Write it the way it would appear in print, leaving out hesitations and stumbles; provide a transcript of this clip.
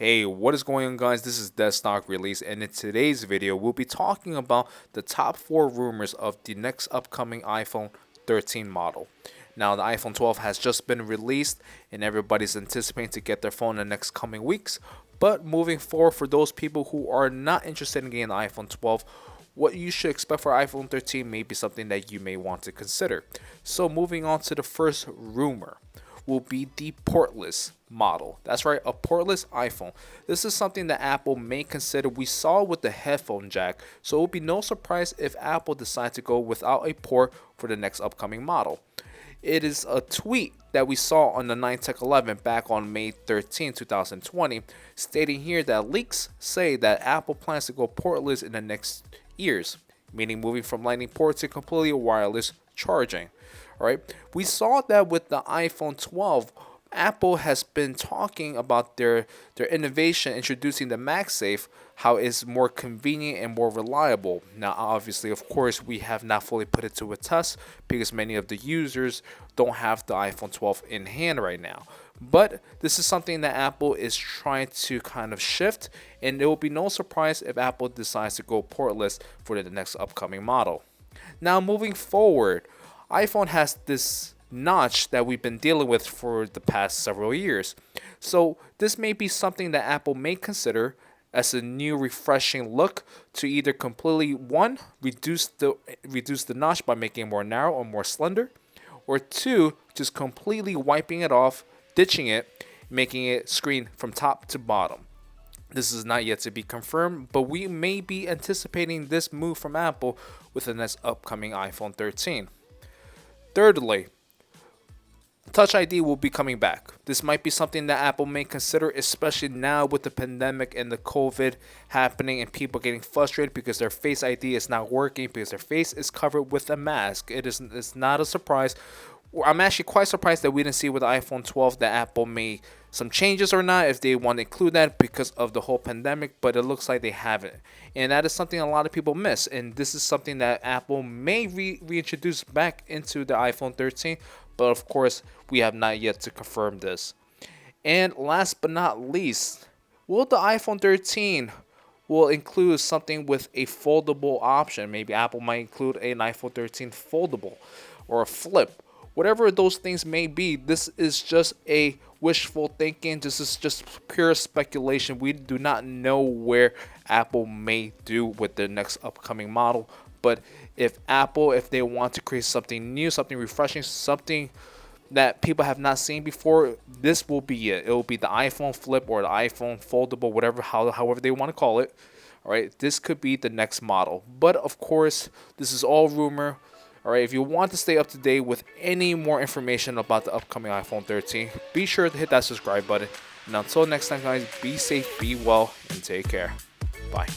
Hey, what is going on, guys? This is Dead Stock Release, and in today's video we'll be talking about the top 4 rumors of the next upcoming iPhone 13 model. Now, the iPhone 12 has just been released and everybody's anticipating to get their phone in the next coming weeks. But moving forward, for those people who are not interested in getting the iPhone 12, what you should expect for iPhone 13 may be something that you may want to consider. So moving on to the first rumor will be the portless model. That's right, a portless iPhone. This is something that Apple may consider. We saw with the headphone jack, so it will be no surprise if Apple decides to go without a port for the next upcoming model. It is a tweet that we saw on the 9tech11 back on May 13, 2020, stating here that leaks say that Apple plans to go portless in the next years, meaning moving from Lightning port to completely wireless charging. All right, we saw that with the iPhone 12. Apple has been talking about their innovation, introducing the MagSafe, how it's more convenient and more reliable. Now, obviously, of course, we have not fully put it to a test because many of the users don't have the iPhone 12 in hand right now. But this is something that Apple is trying to kind of shift, and it will be no surprise if Apple decides to go portless for the next upcoming model. Now, moving forward, iPhone has this notch that we've been dealing with for the past several years. So this may be something that Apple may consider as a new refreshing look to either completely reduce the notch by making it more narrow or more slender, or 2, just completely wiping it off, ditching it, making it screen from top to bottom. This is not yet to be confirmed, but we may be anticipating this move from Apple with the next upcoming iPhone 13. Thirdly, Touch ID will be coming back. This might be something that Apple may consider, especially now with the pandemic and the COVID happening and people getting frustrated because their Face ID is not working because their face is covered with a mask. It's not a surprise. I'm actually quite surprised that we didn't see with the iPhone 12 that Apple made some changes or not, if they want to include that because of the whole pandemic, but it looks like they haven't. And that is something a lot of people miss. And this is something that Apple may reintroduce back into the iPhone 13, but of course, we have not yet to confirm this. And last but not least, will the iPhone 13 will include something with a foldable option? Maybe Apple might include an iPhone 13 foldable or a flip. Whatever those things may be, this is just a wishful thinking. This is just pure speculation. We do not know where Apple may do with the next upcoming model. But if they want to create something new, something refreshing, something that people have not seen before, this will be it. It will be the iPhone flip or the iPhone foldable, however they want to call it. All right, this could be the next model. But of course, this is all rumor. All right, if you want to stay up to date with any more information about the upcoming iPhone 13, be sure to hit that subscribe button. And until next time, guys, be safe, be well, and take care. Bye.